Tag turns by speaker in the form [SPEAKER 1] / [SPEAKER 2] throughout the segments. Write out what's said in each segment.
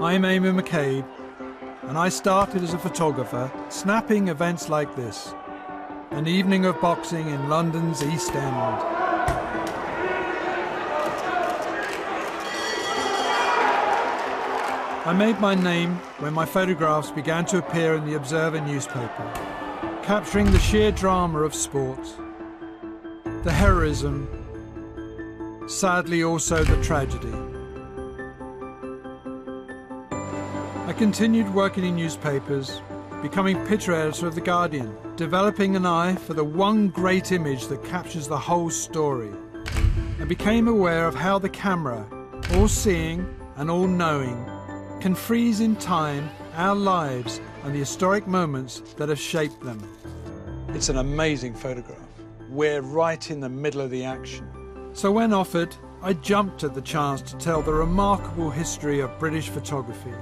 [SPEAKER 1] I'm Amy McCabe, and I started as a photographer, snapping events like this. An evening of boxing in London's East End. I made my name when my photographs began to appear in the Observer newspaper, capturing the sheer drama of sport, the heroism, sadly also the tragedy. I continued working in newspapers, becoming picture editor of The Guardian, developing an eye for the one great image that captures the whole story, and became aware of how the camera, all-seeing and all-knowing, can freeze in time our lives and the historic moments that have shaped them. It's an amazing photograph. We're right in the middle of the action. So when offered, I jumped at the chance to tell the remarkable history of British photography,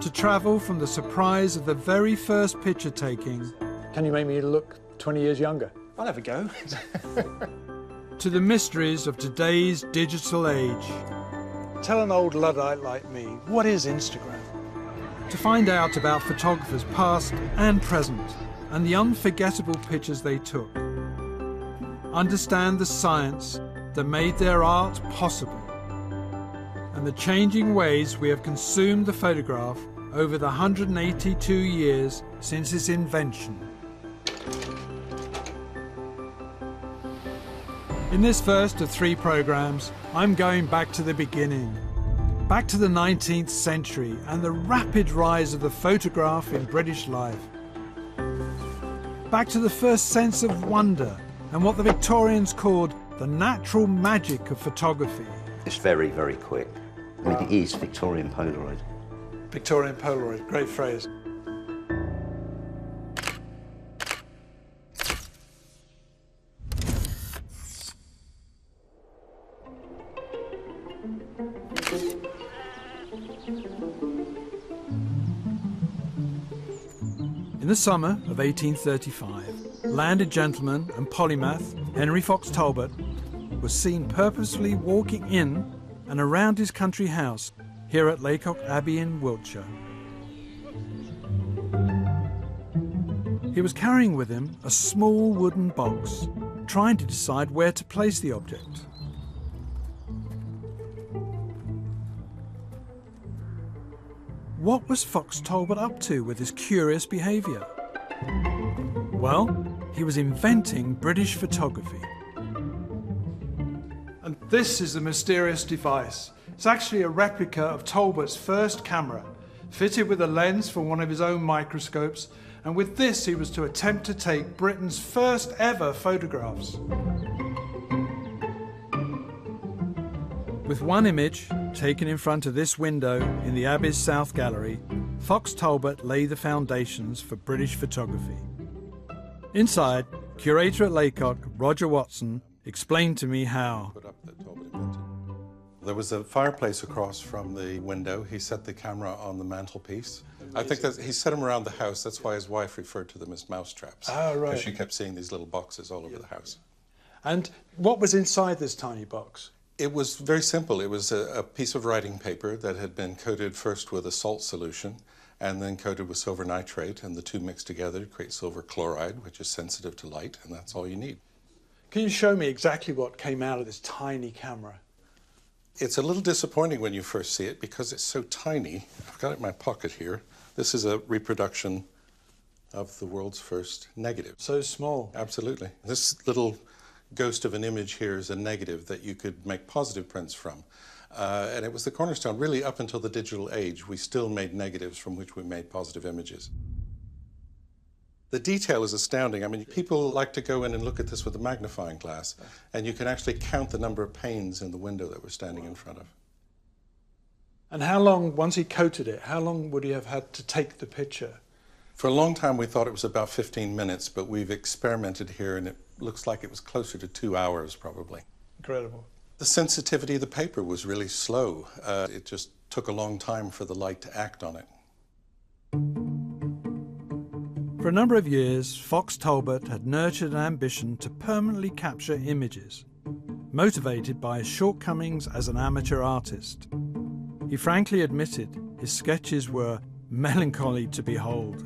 [SPEAKER 1] to travel from the surprise of the very first picture taking.
[SPEAKER 2] Can you make me look 20 years younger?
[SPEAKER 3] I'll have a go.
[SPEAKER 1] To the mysteries of today's digital age. Tell an old Luddite like me, what is Instagram? To find out about photographers past and present, and the unforgettable pictures they took. Understand the science that made their art possible, and the changing ways we have consumed the photograph over the 182 years since its invention. In this first of 3 programs, I'm going back to the beginning, back to the 19th century and the rapid rise of the photograph in British life. Back to the first sense of wonder and what the Victorians called the natural magic of photography.
[SPEAKER 4] It's very, very quick. I mean, it is Victorian Polaroid.
[SPEAKER 1] Victorian Polaroid, great phrase. In the summer of 1835, landed gentleman and polymath Henry Fox Talbot was seen purposefully walking in and around his country house here at Laycock Abbey in Wiltshire. He was carrying with him a small wooden box, trying to decide where to place the object. What was Fox Talbot up to with his curious behaviour? Well, he was inventing British photography. And this is the mysterious device. It's actually a replica of Talbot's first camera, fitted with a lens for one of his own microscopes, and with this he was to attempt to take Britain's first ever photographs. With one image, taken in front of this window in the Abbey's South Gallery, Fox Talbot laid the foundations for British photography. Inside, curator at Laycock, Roger Watson, explained to me how.
[SPEAKER 5] There was a fireplace across from the window. He set the camera on the mantelpiece. I think that he set them around the house. That's why his wife referred to them as mousetraps.
[SPEAKER 1] Ah, right.
[SPEAKER 5] Because she kept seeing these little boxes all over the house.
[SPEAKER 1] And what was inside this tiny box?
[SPEAKER 5] It was very simple. It was a piece of writing paper that had been coated first with a salt solution and then coated with silver nitrate, and the two mixed together to create silver chloride, which is sensitive to light, and that's all you need.
[SPEAKER 1] Can you show me exactly what came out of this tiny camera?
[SPEAKER 5] It's a little disappointing when you first see it because it's so tiny. I've got it in my pocket here. This is a reproduction of the world's first negative.
[SPEAKER 1] So small.
[SPEAKER 5] Absolutely. This little ghost of an image here is a negative that you could make positive prints from. And it was the cornerstone. Really, up until the digital age, we still made negatives from which we made positive images. The detail is astounding. I mean, people like to go in and look at this with a magnifying glass, and you can actually count the number of panes in the window that we're standing in front of.
[SPEAKER 1] And how long, once he coated it, how long would he have had to take the picture?
[SPEAKER 5] For a long time, we thought it was about 15 minutes, but we've experimented here, and it looks like it was closer to 2 hours, probably.
[SPEAKER 1] Incredible.
[SPEAKER 5] The sensitivity of the paper was really slow. It just took a long time for the light to act on it.
[SPEAKER 1] For a number of years, Fox Talbot had nurtured an ambition to permanently capture images, motivated by his shortcomings as an amateur artist. He frankly admitted His sketches were melancholy to behold.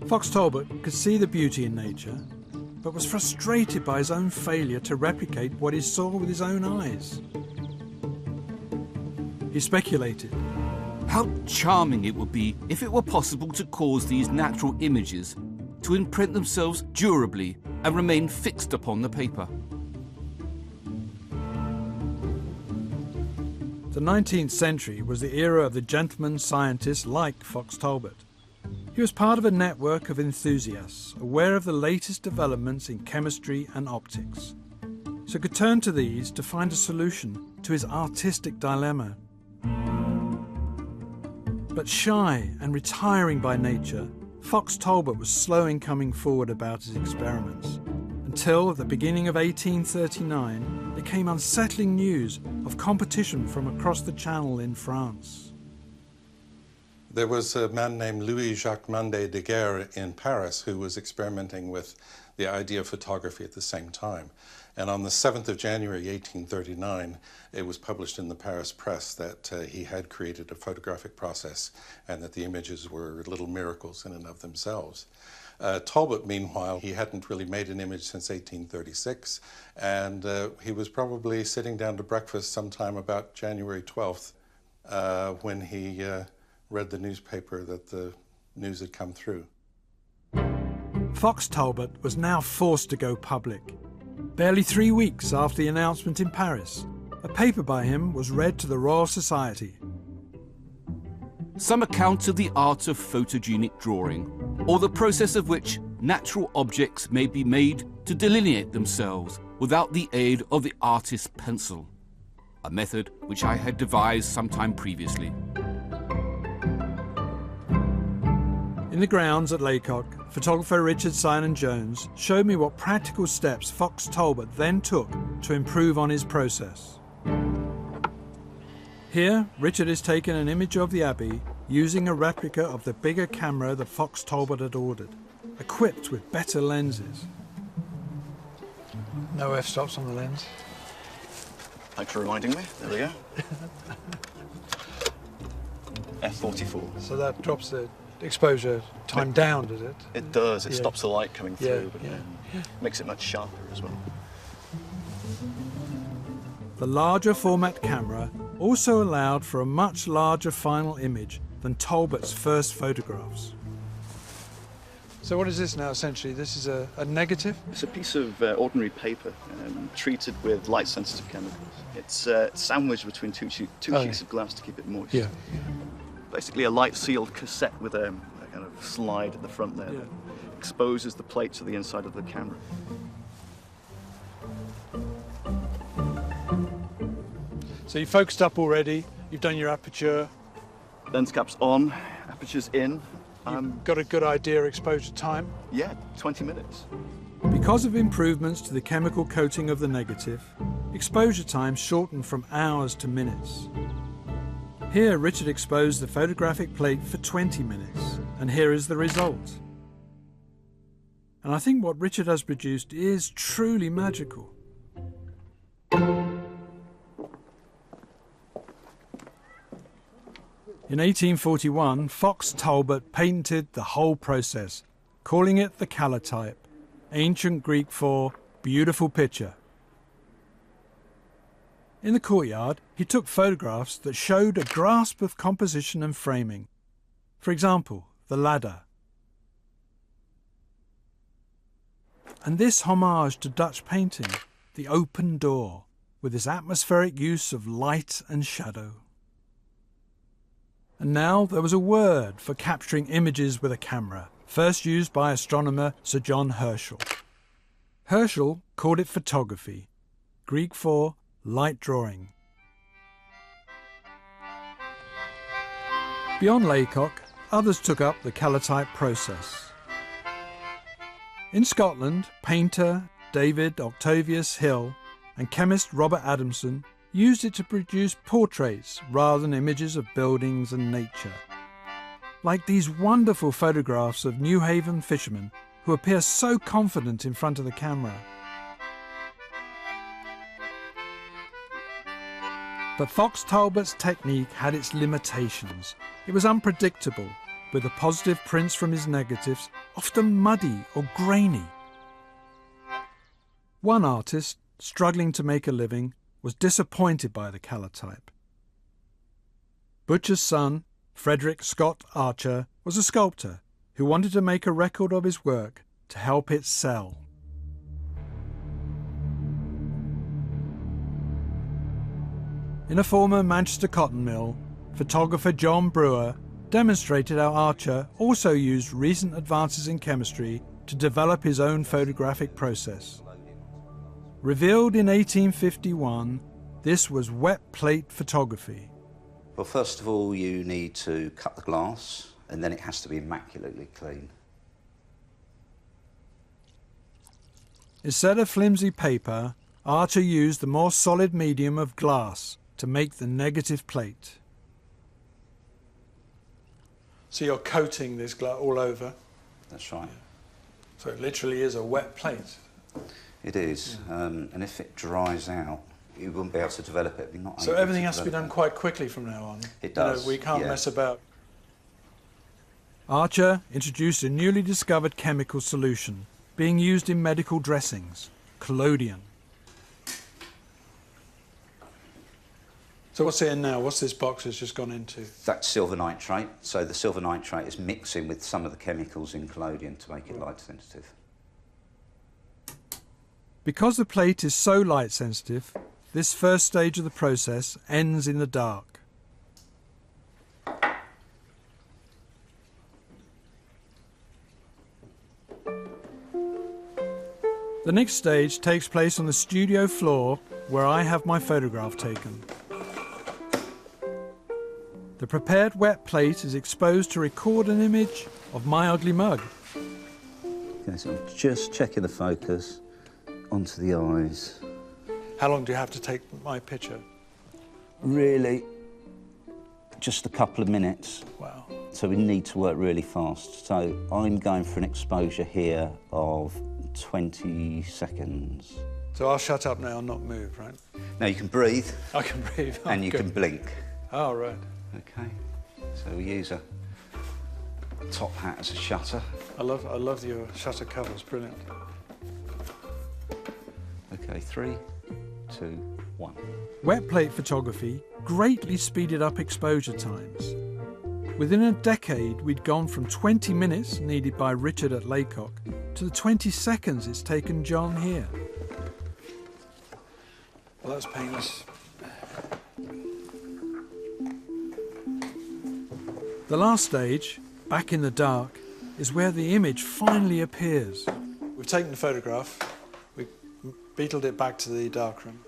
[SPEAKER 1] Fox Talbot could see the beauty in nature, but was frustrated by his own failure to replicate what he saw with his own eyes. He speculated.
[SPEAKER 3] How charming it would be if it were possible to cause these natural images to imprint themselves durably and remain fixed upon the paper.
[SPEAKER 1] The 19th century was the era of the gentleman scientists like Fox Talbot. He was part of a network of enthusiasts aware of the latest developments in chemistry and optics, so could turn to these to find a solution to his artistic dilemma. But shy and retiring by nature, Fox Talbot was slow in coming forward about his experiments, until at the beginning of 1839 there came unsettling news of competition from across the Channel in France.
[SPEAKER 5] There was a man named Louis-Jacques Mandé de Guerre in Paris who was experimenting with the idea of photography at the same time. And on the 7th of January 1839, it was published in the Paris press that he had created a photographic process and that the images were little miracles in and of themselves. Talbot, meanwhile, he hadn't really made an image since 1836, and he was probably sitting down to breakfast sometime about January 12th when he read the newspaper that the news had come through.
[SPEAKER 1] Fox Talbot was now forced to go public. Barely 3 weeks after the announcement in Paris, a paper by him was read to the Royal Society.
[SPEAKER 3] Some account of the art of photogenic drawing, or the process of which natural objects may be made to delineate themselves without the aid of the artist's pencil, a method which I had devised some time previously.
[SPEAKER 1] In the grounds at Laycock, photographer Richard Synan-Jones showed me what practical steps Fox Talbot then took to improve on his process. Here, Richard has taken an image of the Abbey using a replica of the bigger camera that Fox Talbot had ordered, equipped with better lenses.
[SPEAKER 2] No f-stops on the lens.
[SPEAKER 6] Thanks for reminding me. There we go. F44.
[SPEAKER 2] So that drops the exposure time down, does it?
[SPEAKER 6] It does. It
[SPEAKER 2] Yeah.
[SPEAKER 6] stops the light coming through, but
[SPEAKER 2] yeah.
[SPEAKER 6] makes it much sharper as well.
[SPEAKER 1] The larger format camera also allowed for a much larger final image than Talbot's first photographs.
[SPEAKER 2] So what is this now, essentially? This is a negative?
[SPEAKER 6] It's a piece of ordinary paper treated with light-sensitive chemicals. It's sandwiched between two sheets of glass to keep it moist.
[SPEAKER 2] Yeah.
[SPEAKER 6] Basically a light-sealed cassette with a kind of slide at the front there that exposes the plate to the inside of the camera.
[SPEAKER 2] So you focused up already, you've done your aperture,
[SPEAKER 6] Lens cap's on, aperture's in.
[SPEAKER 2] you've got a good idea exposure time.
[SPEAKER 6] Yeah, 20 minutes.
[SPEAKER 1] Because of improvements to the chemical coating of the negative, exposure time shortened from hours to minutes. Here, Richard exposed the photographic plate for 20 minutes, and here is the result. And I think what Richard has produced is truly magical. In 1841, Fox Talbot patented the whole process, calling it the calotype, ancient Greek for beautiful picture. In the courtyard, he took photographs that showed a grasp of composition and framing. For example, the ladder. And this homage to Dutch painting, the open door, with its atmospheric use of light and shadow. And now there was a word for capturing images with a camera, first used by astronomer Sir John Herschel. Herschel called it photography, Greek for light drawing. Beyond Laycock, others took up the calotype process. In Scotland, painter David Octavius Hill and chemist Robert Adamson used it to produce portraits rather than images of buildings and nature. Like these wonderful photographs of New Haven fishermen who appear so confident in front of the camera. But Fox Talbot's technique had its limitations. It was unpredictable, with the positive prints from his negatives often muddy or grainy. One artist, struggling to make a living, was disappointed by the calotype. Butcher's son, Frederick Scott Archer, was a sculptor who wanted to make a record of his work to help it sell. In a former Manchester cotton mill, photographer John Brewer demonstrated how Archer also used recent advances in chemistry to develop his own photographic process. Revealed in 1851, this was wet plate photography.
[SPEAKER 4] Well, first of all, you need to cut the glass, and then it has to be immaculately clean.
[SPEAKER 1] Instead of flimsy paper, Archer used the more solid medium of glass to make the negative plate.
[SPEAKER 2] So you're coating this glass all over.
[SPEAKER 4] That's right.
[SPEAKER 2] So it literally is a wet plate.
[SPEAKER 4] It is, and if it dries out, you wouldn't be able to develop it.
[SPEAKER 2] So everything has to be done quite quickly from now on.
[SPEAKER 4] It does.
[SPEAKER 2] We can't mess about.
[SPEAKER 1] Archer introduced a newly discovered chemical solution being used in medical dressings, collodion.
[SPEAKER 2] So what's in now? What's this box has just gone into?
[SPEAKER 4] That's silver nitrate. So the silver nitrate is mixing with some of the chemicals in collodion to make it light sensitive.
[SPEAKER 1] Because the plate is so light sensitive, this first stage of the process ends in the dark. The next stage takes place on the studio floor where I have my photograph taken. The prepared wet plate is exposed to record an image of my ugly mug.
[SPEAKER 4] Okay, so I'm just checking the focus onto the eyes.
[SPEAKER 2] How long do you have to take my picture?
[SPEAKER 4] Really, just a couple of minutes.
[SPEAKER 2] Wow.
[SPEAKER 4] So we need to work really fast. So I'm going for an exposure here of 20 seconds.
[SPEAKER 2] So I'll shut up now and not move, right?
[SPEAKER 4] Now you can breathe.
[SPEAKER 2] I can breathe. Oh,
[SPEAKER 4] and you
[SPEAKER 2] good.
[SPEAKER 4] can blink.
[SPEAKER 2] Oh, right.
[SPEAKER 4] Okay. So we use a top hat as a shutter.
[SPEAKER 2] I love your shutter covers. Brilliant.
[SPEAKER 4] Okay, 3, 2, 1.
[SPEAKER 1] Wet plate photography greatly speeded up exposure times. Within a decade, we'd gone from 20 minutes needed by Richard at Laycock to the 20 seconds it's taken John here.
[SPEAKER 2] Well, that's painless.
[SPEAKER 1] The last stage, back in the dark, is where the image finally appears.
[SPEAKER 2] We've taken the photograph. We beetled it back to the darkroom.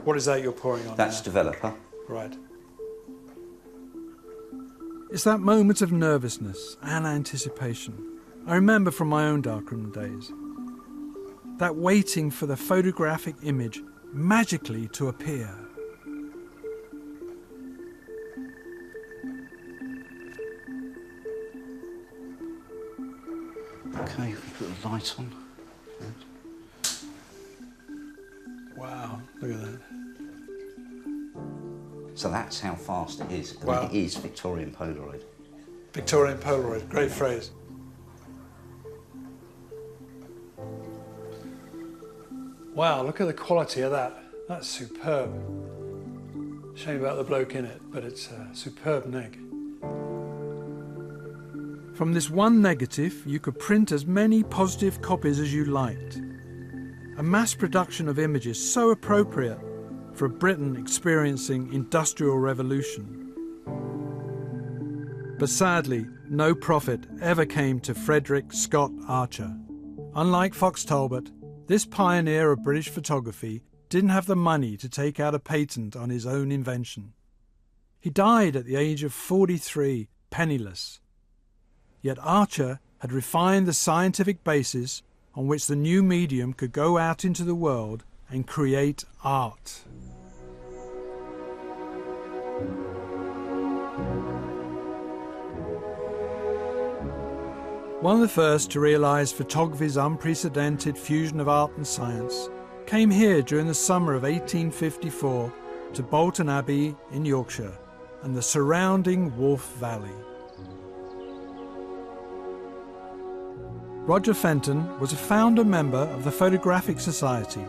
[SPEAKER 2] What is that you're pouring on?
[SPEAKER 4] That's
[SPEAKER 2] now?
[SPEAKER 4] developer.
[SPEAKER 2] Right.
[SPEAKER 1] It's that moment of nervousness and anticipation I remember from my own darkroom days. That waiting for the photographic image magically to appear.
[SPEAKER 4] Okay, put the light on.
[SPEAKER 2] Wow, look at that.
[SPEAKER 4] So that's how fast it is.
[SPEAKER 2] Wow.
[SPEAKER 4] It is Victorian Polaroid.
[SPEAKER 2] Victorian Polaroid, great phrase. Wow, look at the quality of that. That's superb. Shame about the bloke in it, but it's a superb neg.
[SPEAKER 1] From this one negative, you could print as many positive copies as you liked. A mass production of images so appropriate for a Britain experiencing industrial revolution. But sadly, no profit ever came to Frederick Scott Archer. Unlike Fox Talbot, this pioneer of British photography didn't have the money to take out a patent on his own invention. He died at the age of 43, penniless. Yet Archer had refined the scientific basis on which the new medium could go out into the world and create art. One of the first to realise photography's unprecedented fusion of art and science came here during the summer of 1854 to Bolton Abbey in Yorkshire and the surrounding Wharfe Valley. Roger Fenton was a founder member of the Photographic Society,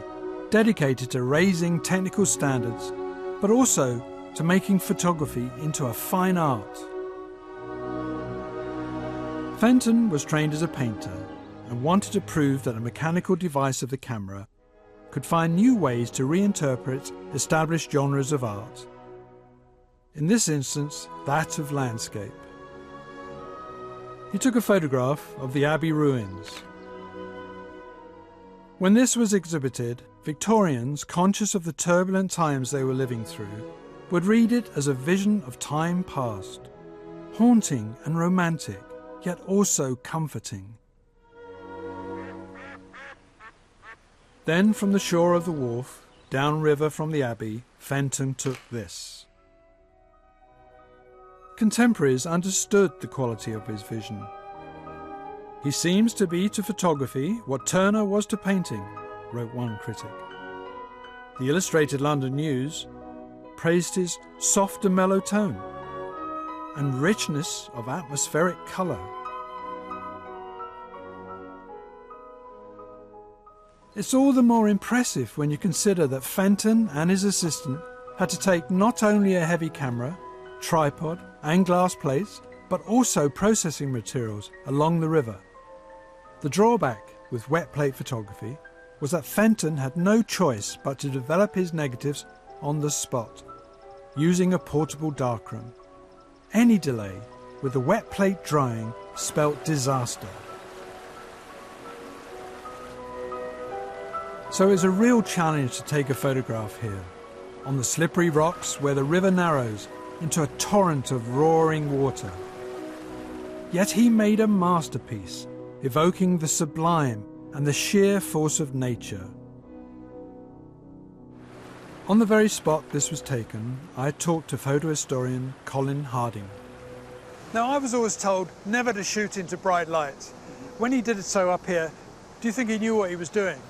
[SPEAKER 1] dedicated to raising technical standards, but also to making photography into a fine art. Fenton was trained as a painter and wanted to prove that a mechanical device of the camera could find new ways to reinterpret established genres of art. In this instance, that of landscape. He took a photograph of the Abbey ruins. When this was exhibited, Victorians, conscious of the turbulent times they were living through, would read it as a vision of time past, haunting and romantic, yet also comforting. Then from the shore of the wharf, downriver from the Abbey, Fenton took this. Contemporaries understood the quality of his vision. He seems to be to photography what Turner was to painting, wrote one critic. The Illustrated London News praised his soft and mellow tone and richness of atmospheric colour. It's all the more impressive when you consider that Fenton and his assistant had to take not only a heavy camera, tripod and glass plates, but also processing materials along the river. The drawback with wet plate photography was that Fenton had no choice but to develop his negatives on the spot, using a portable darkroom. Any delay with the wet plate drying spelt disaster. So it's a real challenge to take a photograph here, on the slippery rocks where the river narrows into a torrent of roaring water. Yet he made a masterpiece, evoking the sublime and the sheer force of nature. On the very spot this was taken, I talked to photo historian Colin Harding.
[SPEAKER 2] Now, I was always told never to shoot into bright light. When he did it so up here, do you think he knew what he was doing?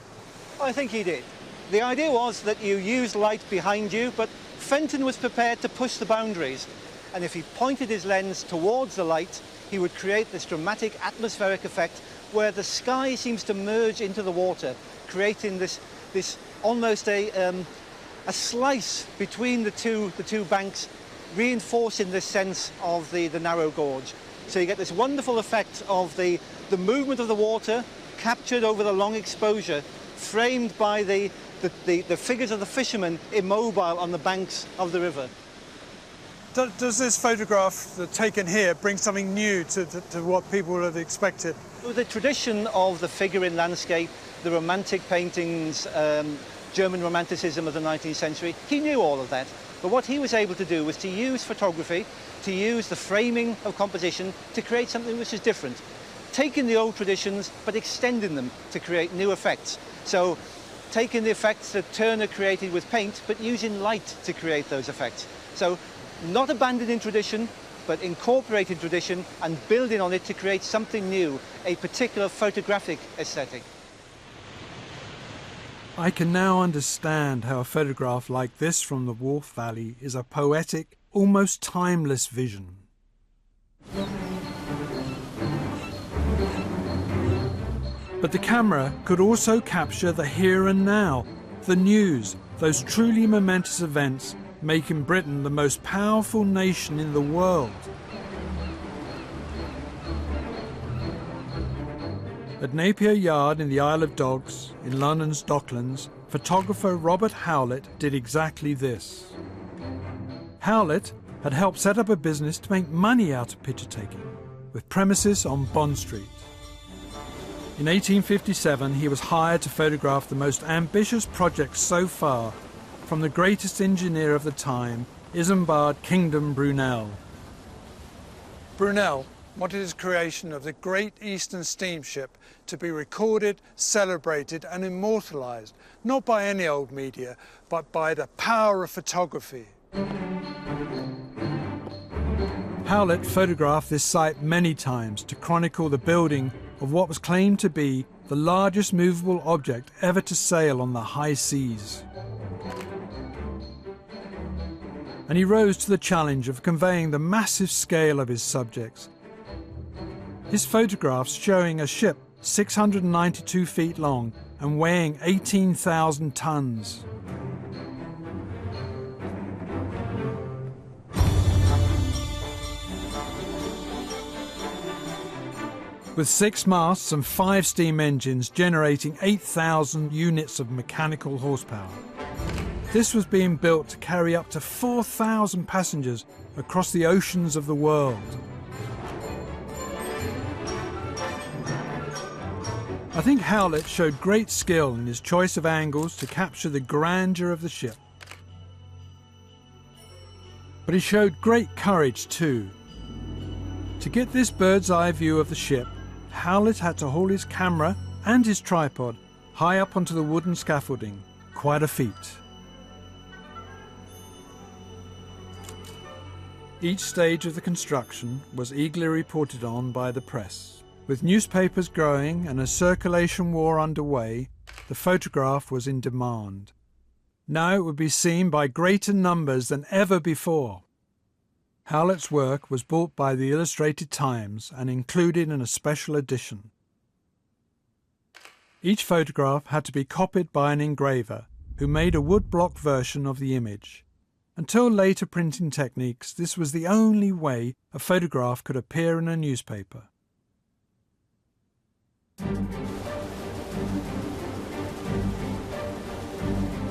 [SPEAKER 7] I think he did. The idea was that you use light behind you, but Fenton was prepared to push the boundaries. And if he pointed his lens towards the light, he would create this dramatic atmospheric effect where the sky seems to merge into the water, creating this almost a slice between the two banks, reinforcing this sense of the narrow gorge. So you get this wonderful effect of the movement of the water captured over the long exposure, framed by the figures of the fishermen immobile on the banks of the river.
[SPEAKER 2] Does this photograph taken here bring something new to what people would have expected?
[SPEAKER 7] The tradition of the figure in landscape, the romantic paintings, German romanticism of the 19th century, he knew all of that. But what he was able to do was to use photography, to use the framing of composition to create something which is different. Taking the old traditions, but extending them to create new effects. So, taking the effects that Turner created with paint, but using light to create those effects. So, not abandoning tradition, but incorporating tradition and building on it to create something new, a particular photographic aesthetic.
[SPEAKER 1] I can now understand how a photograph like this from the Wharfe Valley is a poetic, almost timeless vision. But the camera could also capture the here and now, the news, those truly momentous events making Britain the most powerful nation in the world. At Napier Yard in the Isle of Dogs, in London's Docklands, photographer Robert Howlett did exactly this. Howlett had helped set up a business to make money out of picture taking, with premises on Bond Street. In 1857, he was hired to photograph the most ambitious project so far from the greatest engineer of the time, Isambard Kingdom Brunel.
[SPEAKER 2] Brunel wanted his creation of the Great Eastern Steamship to be recorded, celebrated and immortalised, not by any old media, but by the power of photography.
[SPEAKER 1] Howlett photographed this site many times to chronicle the building of what was claimed to be the largest movable object ever to sail on the high seas. And he rose to the challenge of conveying the massive scale of his subjects. His photographs showing a ship 692 feet long and weighing 18,000 tons. With 6 masts and 5 steam engines generating 8,000 units of mechanical horsepower. This was being built to carry up to 4,000 passengers across the oceans of the world. I think Howlett showed great skill in his choice of angles to capture the grandeur of the ship. But he showed great courage too. To get this bird's eye view of the ship, Howlett had to haul his camera and his tripod high up onto the wooden scaffolding. Quite a feat. Each stage of the construction was eagerly reported on by the press. With newspapers growing and a circulation war underway, the photograph was in demand. Now it would be seen by greater numbers than ever before. Howlett's work was bought by the Illustrated Times and included in a special edition. Each photograph had to be copied by an engraver who made a woodblock version of the image. Until later printing techniques, this was the only way a photograph could appear in a newspaper.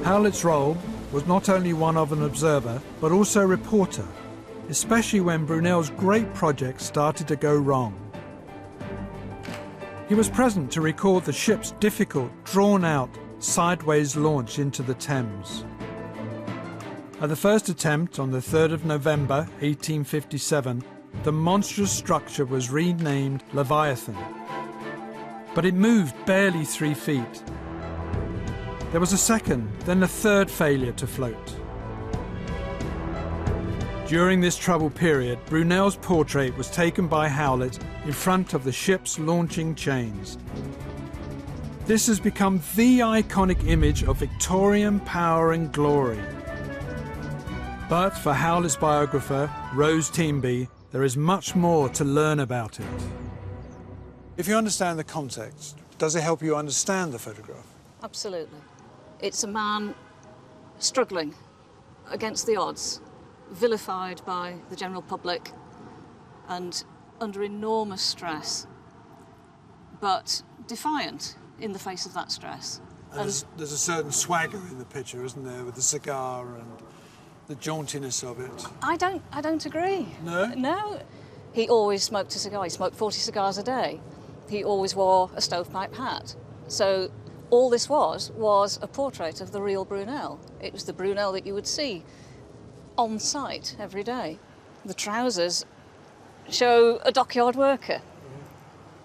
[SPEAKER 1] Howlett's role was not only one of an observer, but also reporter, especially when Brunel's great project started to go wrong. He was present to record the ship's difficult, drawn-out, sideways launch into the Thames. At the first attempt on the 3rd of November 1857, the monstrous structure was renamed Leviathan. But it moved barely 3 feet. There was a second, then a third failure to float. During this troubled period, Brunel's portrait was taken by Howlett in front of the ship's launching chains. This has become the iconic image of Victorian power and glory. But for Howlett's biographer, Rose Teamby, there is much more to learn about it.
[SPEAKER 2] If you understand the context, does it help you understand the photograph?
[SPEAKER 8] Absolutely. It's a man struggling against the odds, vilified by the general public and under enormous stress, but defiant in the face of that stress.
[SPEAKER 2] And there's a certain swagger in the picture, isn't there, with the cigar and the jauntiness of it?
[SPEAKER 8] I don't agree.
[SPEAKER 2] No?
[SPEAKER 8] No. He always smoked a cigar. He smoked 40 cigars a day. He always wore a stovepipe hat. So all this was a portrait of the real Brunel. It was the Brunel that you would see on site every day. The trousers show a dockyard worker.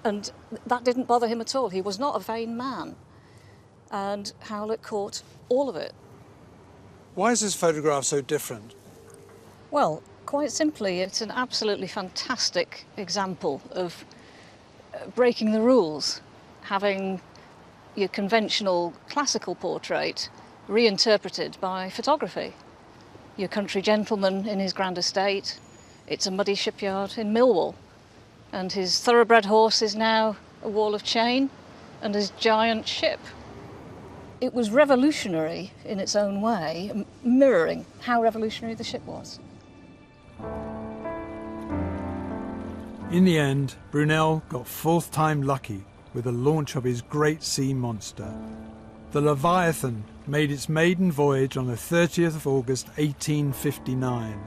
[SPEAKER 8] And that didn't bother him at all. He was not a vain man. And Howlett caught all of it.
[SPEAKER 2] Why is this photograph so different?
[SPEAKER 8] Well, quite simply, it's an absolutely fantastic example of breaking the rules, having your conventional classical portrait reinterpreted by photography. Your country gentleman in his grand estate, it's a muddy shipyard in Millwall, and his thoroughbred horse is now a wall of chain and his giant ship. It was revolutionary in its own way, mirroring how revolutionary the ship was.
[SPEAKER 1] In the end, Brunel got 4th time lucky with the launch of his great sea monster. The Leviathan made its maiden voyage on the 30th of August 1859.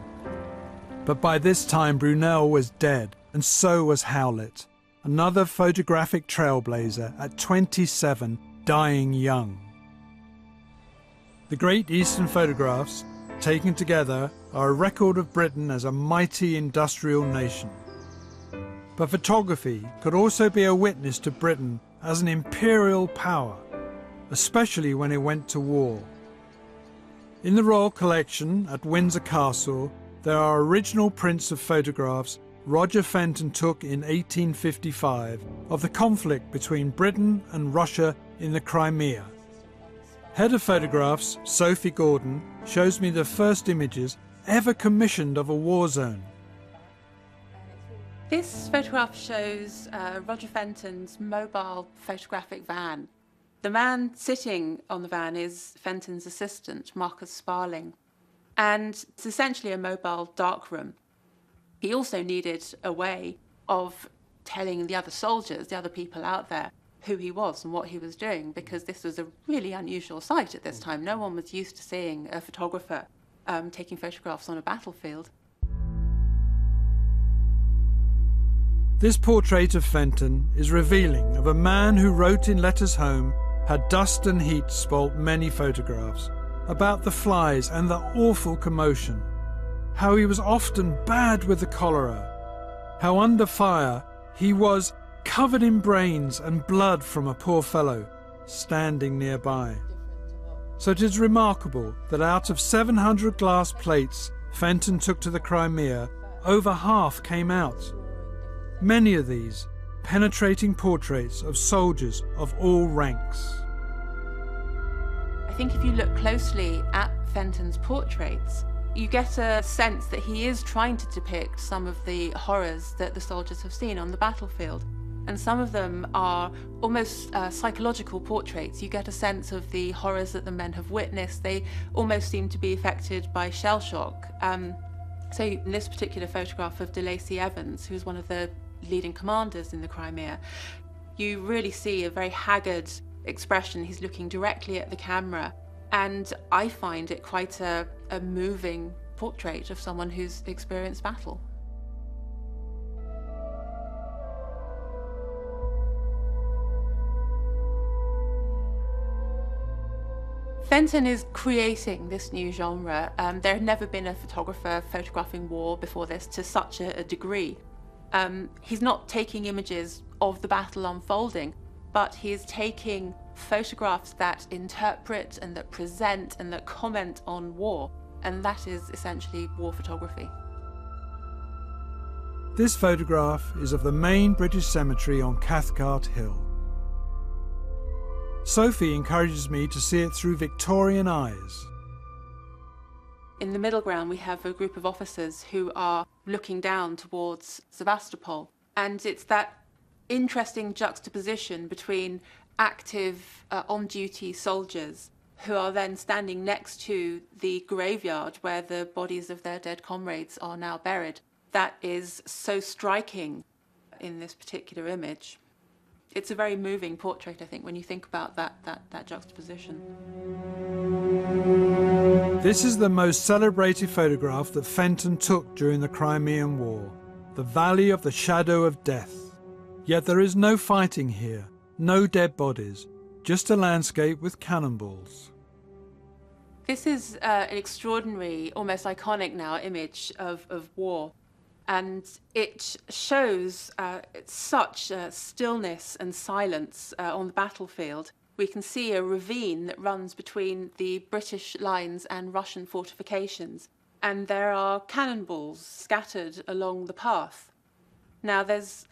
[SPEAKER 1] But by this time Brunel was dead, and so was Howlett, another photographic trailblazer at 27, dying young. The Great Eastern Photographs, taken together, are a record of Britain as a mighty industrial nation. But photography could also be a witness to Britain as an imperial power, especially when it went to war. In the Royal Collection at Windsor Castle, there are original prints of photographs Roger Fenton took in 1855 of the conflict between Britain and Russia in the Crimea. Head of photographs, Sophie Gordon, shows me the first images ever commissioned of a war zone.
[SPEAKER 9] This photograph shows Roger Fenton's mobile photographic van. The man sitting on the van is Fenton's assistant, Marcus Sparling, and it's essentially a mobile darkroom. He also needed a way of telling the other soldiers, the other people out there, who he was and what he was doing, because this was a really unusual sight at this time. No one was used to seeing a photographer taking photographs on a battlefield.
[SPEAKER 1] This portrait of Fenton is revealing of a man who wrote in letters home had dust and heat spoilt many photographs, about the flies and the awful commotion, how he was often bad with the cholera, how under fire he was covered in brains and blood from a poor fellow standing nearby. So it is remarkable that out of 700 glass plates Fenton took to the Crimea, over half came out. Many of these penetrating portraits of soldiers of all ranks.
[SPEAKER 9] I think if you look closely at Fenton's portraits, you get a sense that he is trying to depict some of the horrors that the soldiers have seen on the battlefield. And some of them are almost psychological portraits. You get a sense of the horrors that the men have witnessed. They almost seem to be affected by shell shock. So in this particular photograph of de Lacy Evans, who's one of the leading commanders in the Crimea, you really see a very haggard expression. He's looking directly at the camera, and I find it quite a moving portrait of someone who's experienced battle. Fenton is creating this new genre. There had never been a photographer photographing war before this to such a degree. He's not taking images of the battle unfolding, but he is taking photographs that interpret and that present and that comment on war, and that is essentially war photography.
[SPEAKER 1] This photograph is of the main British cemetery on Cathcart Hill. Sophie encourages me to see it through Victorian eyes.
[SPEAKER 9] In the middle ground, we have a group of officers who are looking down towards Sevastopol, and it's that interesting juxtaposition between active, on-duty soldiers who are then standing next to the graveyard where the bodies of their dead comrades are now buried. That is so striking in this particular image. It's a very moving portrait, I think, when you think about that juxtaposition.
[SPEAKER 1] This is the most celebrated photograph that Fenton took during the Crimean War, the Valley of the Shadow of Death. Yet there is no fighting here, no dead bodies, just a landscape with cannonballs.
[SPEAKER 9] This is an extraordinary, almost iconic now, image of war. And it shows such stillness and silence on the battlefield. We can see a ravine that runs between the British lines and Russian fortifications, and there are cannonballs scattered along the path. Now, there's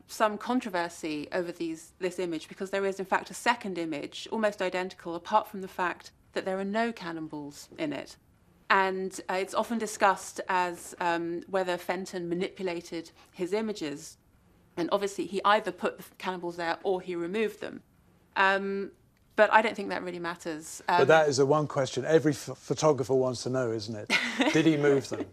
[SPEAKER 9] some controversy over this image, because there is, in fact, a second image, almost identical, apart from the fact that there are no cannonballs in it. And it's often discussed as whether Fenton manipulated his images. And obviously, he either put the cannonballs there or he removed them. But I don't think that really matters.
[SPEAKER 2] But that is the one question every photographer wants to know, isn't it? Did he move them?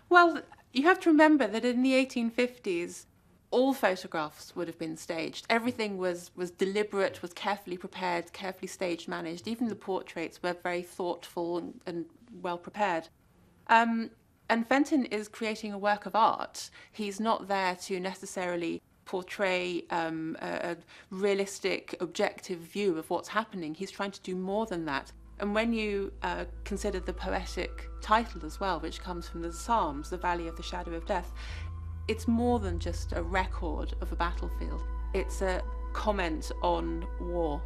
[SPEAKER 9] Well, you have to remember that in the 1850s, all photographs would have been staged. Everything was deliberate, was carefully prepared, carefully staged, managed. Even the portraits were very thoughtful and well prepared. And Fenton is creating a work of art. He's not there to necessarily portray a realistic, objective view of what's happening. He's trying to do more than that. And when you consider the poetic title as well, which comes from the Psalms, The Valley of the Shadow of Death, it's more than just a record of a battlefield. It's a comment on war.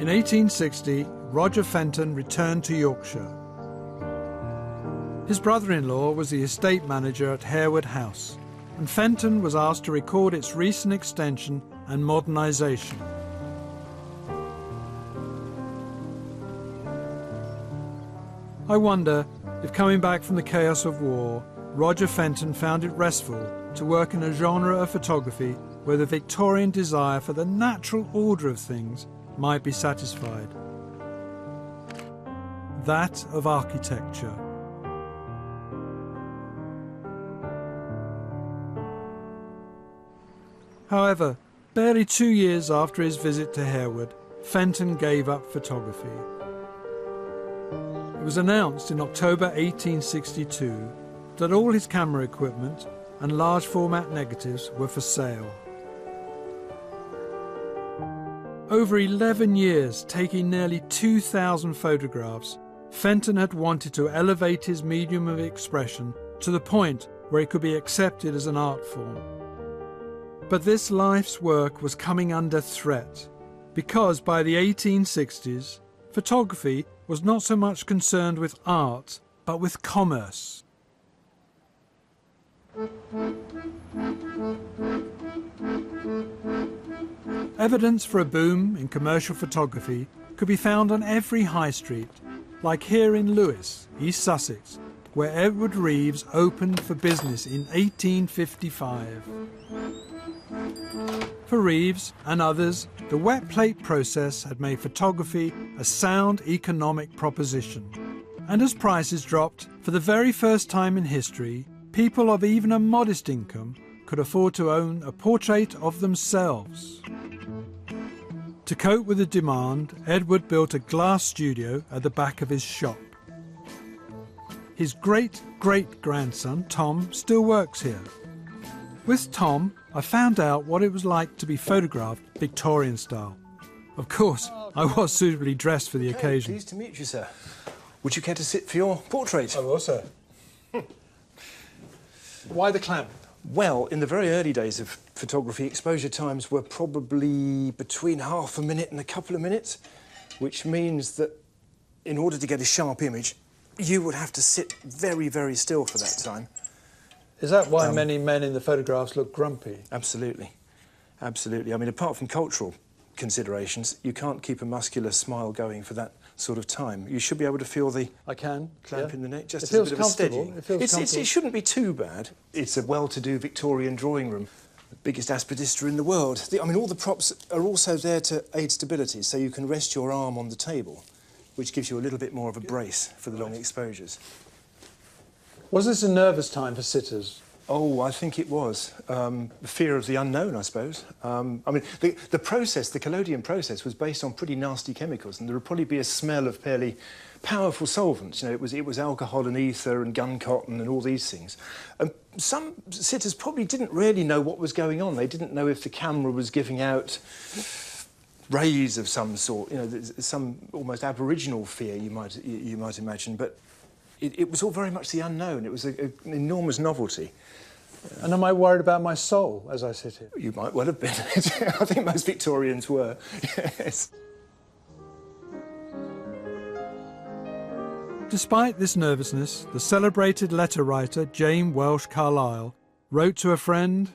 [SPEAKER 1] In 1860, Roger Fenton returned to Yorkshire. His brother-in-law was the estate manager at Harewood House, and Fenton was asked to record its recent extension and modernisation. I wonder if, coming back from the chaos of war, Roger Fenton found it restful to work in a genre of photography where the Victorian desire for the natural order of things might be satisfied. That of architecture. However, barely 2 years after his visit to Harewood, Fenton gave up photography. It was announced in October 1862 that all his camera equipment and large format negatives were for sale. Over 11 years, taking nearly 2,000 photographs, Fenton had wanted to elevate his medium of expression to the point where it could be accepted as an art form. But this life's work was coming under threat, because by the 1860s, photography was not so much concerned with art, but with commerce. Evidence for a boom in commercial photography could be found on every high street, like here in Lewes, East Sussex, where Edward Reeves opened for business in 1855. For Reeves and others, the wet plate process had made photography a sound economic proposition. And as prices dropped, for the very first time in history, people of even a modest income could afford to own a portrait of themselves. To cope with the demand, Edward built a glass studio at the back of his shop. His great-great-grandson, Tom, still works here. With Tom, I found out what it was like to be photographed Victorian style. Of course, I was suitably dressed for the occasion.
[SPEAKER 10] Pleased to meet you, sir. Would you care to sit for your portrait?
[SPEAKER 2] I will, sir. Why the clamp?
[SPEAKER 10] Well, in the very early days of photography, exposure times were probably between half a minute and a couple of minutes, which means that in order to get a sharp image, you would have to sit very, very still for that time.
[SPEAKER 2] Is that why many men in the photographs look grumpy?
[SPEAKER 10] Absolutely. Absolutely. I mean, apart from cultural considerations, you can't keep a muscular smile going for that sort of time. You should be able to feel the clamp in the neck, just as a bit of a steadying. It shouldn't be too bad. It's a well-to-do Victorian drawing room, the biggest aspidistra in the world. I mean, all the props are also there to aid stability, so you can rest your arm on the table, which gives you a little bit more of a brace for the long exposures.
[SPEAKER 2] Was this a nervous time for sitters?
[SPEAKER 10] Oh, I think it was. The fear of the unknown, I suppose. I mean, the process, the collodion process, was based on pretty nasty chemicals, and there would probably be a smell of fairly powerful solvents. You know, it was alcohol and ether and gun cotton and all these things. And some sitters probably didn't really know what was going on. They didn't know if the camera was giving out rays of some sort. You know, some almost aboriginal fear, you might imagine, but it was all very much the unknown. It was an enormous novelty.
[SPEAKER 2] And am I worried about my soul as I sit here?
[SPEAKER 10] You might well have been. I think most Victorians were, yes.
[SPEAKER 1] Despite this nervousness, the celebrated letter writer Jane Welsh Carlyle wrote to a friend,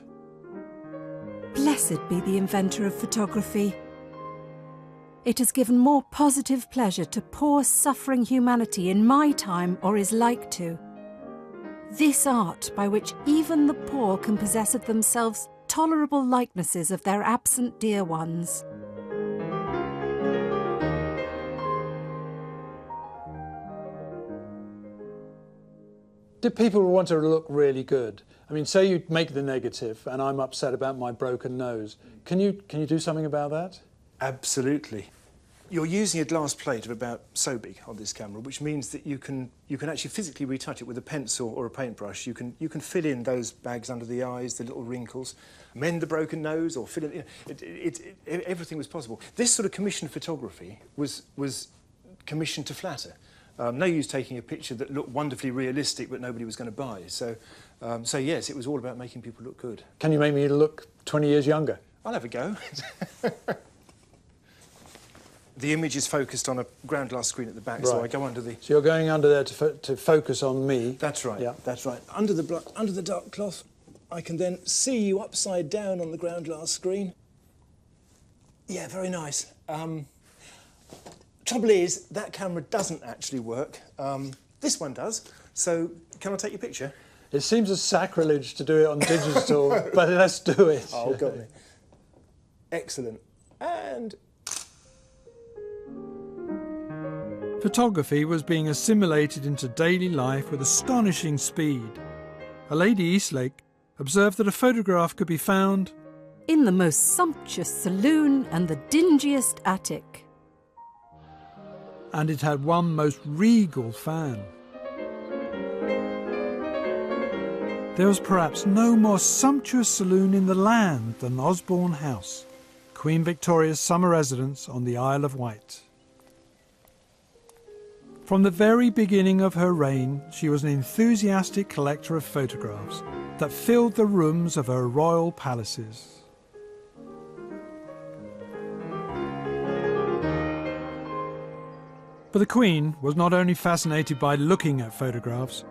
[SPEAKER 11] "Blessed be the inventor of photography. It has given more positive pleasure to poor suffering humanity in my time or is like to. This art by which even the poor can possess of themselves tolerable likenesses of their absent dear ones."
[SPEAKER 2] Did people want to look really good? I mean, say you make the negative and I'm upset about my broken nose. Can you do something about that?
[SPEAKER 10] Absolutely. You're using a glass plate of about so big on this camera, which means that you can actually physically retouch it with a pencil or a paintbrush. You can fill in those bags under the eyes, the little wrinkles, mend the broken nose, or fill in. Everything was possible. This sort of commissioned photography was commissioned to flatter. No use taking a picture that looked wonderfully realistic but nobody was going to buy. So yes, it was all about making people look good.
[SPEAKER 2] Can you make me look 20 years younger?
[SPEAKER 10] I'll have a go. the image is focused on a ground glass screen at the back, so I go under the...
[SPEAKER 2] So you're going under there to focus on me?
[SPEAKER 10] That's right,
[SPEAKER 2] yeah.
[SPEAKER 10] That's right. Under the dark cloth, I can then see you upside down on the ground glass screen. Yeah, very nice. Trouble is, that camera doesn't actually work. This one does, so can I take your picture?
[SPEAKER 2] It seems a sacrilege to do it on digital, but let's do it.
[SPEAKER 10] Oh, got me. Excellent. And...
[SPEAKER 1] Photography was being assimilated into daily life with astonishing speed. A Lady Eastlake observed that a photograph could be found
[SPEAKER 11] in the most sumptuous saloon and the dingiest attic.
[SPEAKER 1] And it had one most regal fan. There was perhaps no more sumptuous saloon in the land than Osborne House, Queen Victoria's summer residence on the Isle of Wight. From the very beginning of her reign, she was an enthusiastic collector of photographs that filled the rooms of her royal palaces. But the Queen was not only fascinated by looking at photographs,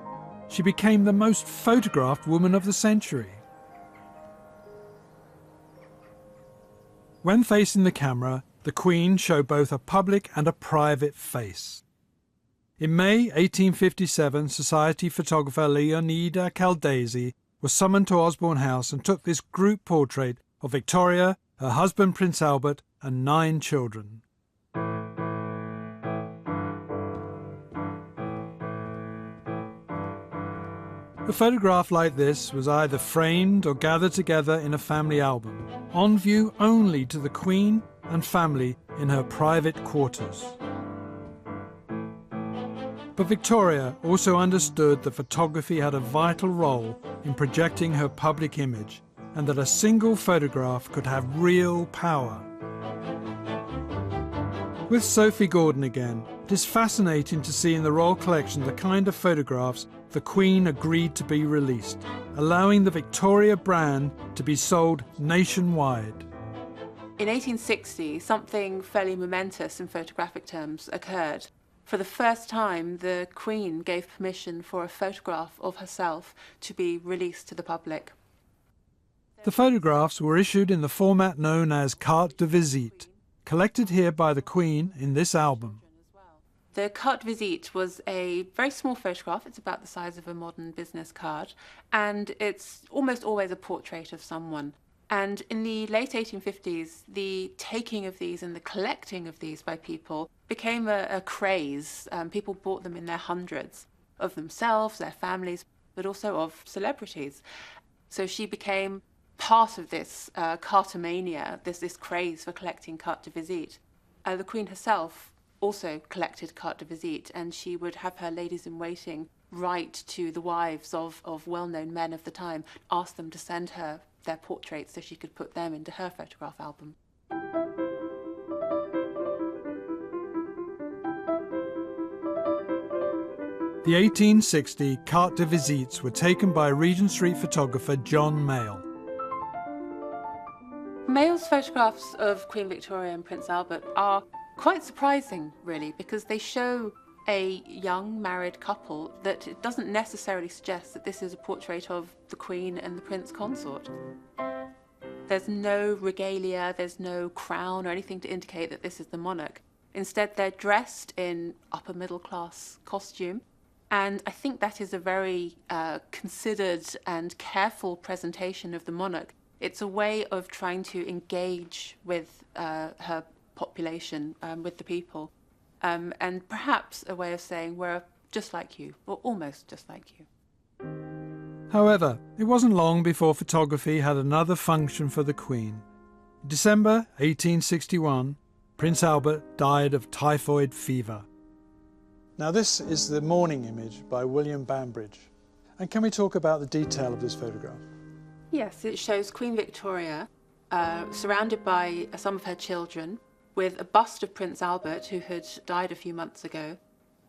[SPEAKER 1] she became the most photographed woman of the century. When facing the camera, the Queen showed both a public and a private face. In May 1857, society photographer Leonida Caldesi was summoned to Osborne House and took this group portrait of Victoria, her husband Prince Albert, and 9 children. A photograph like this was either framed or gathered together in a family album, on view only to the Queen and family in her private quarters. But Victoria also understood that photography had a vital role in projecting her public image, and that a single photograph could have real power. With Sophie Gordon again, it is fascinating to see in the Royal Collection the kind of photographs the Queen agreed to be released, allowing the Victoria brand to be sold nationwide.
[SPEAKER 9] In 1860, something fairly momentous in photographic terms occurred. For the first time, the Queen gave permission for a photograph of herself to be released to the public.
[SPEAKER 1] The photographs were issued in the format known as carte de visite, collected here by the Queen in this album.
[SPEAKER 9] The carte visite was a very small photograph. It's about the size of a modern business card, and it's almost always a portrait of someone. And in the late 1850s, the taking of these and the collecting of these by people became a craze. People bought them in their hundreds, of themselves, their families, but also of celebrities. So she became part of this cartomania, this craze for collecting carte de visite. The Queen herself also collected carte de visite, and she would have her ladies-in-waiting write to the wives of well-known men of the time, ask them to send her their portraits so she could put them into her photograph album.
[SPEAKER 1] The 1860 carte de visites were taken by Regent Street photographer John Mayall.
[SPEAKER 9] Mayall's photographs of Queen Victoria and Prince Albert are quite surprising, really, because they show a young married couple that it doesn't necessarily suggest that this is a portrait of the Queen and the Prince Consort. There's no regalia, there's no crown or anything to indicate that this is the monarch. Instead, they're dressed in upper middle class costume, and I think that is a very considered and careful presentation of the monarch. It's a way of trying to engage with her population, with the people. And perhaps a way of saying we're just like you, or almost just like you.
[SPEAKER 1] However, it wasn't long before photography had another function for the Queen. In December 1861, Prince Albert died of typhoid fever.
[SPEAKER 2] Now this is the morning image by William Bambridge. And can we talk about the detail of this photograph?
[SPEAKER 9] Yes, it shows Queen Victoria surrounded by some of her children, with a bust of Prince Albert, who had died a few months ago,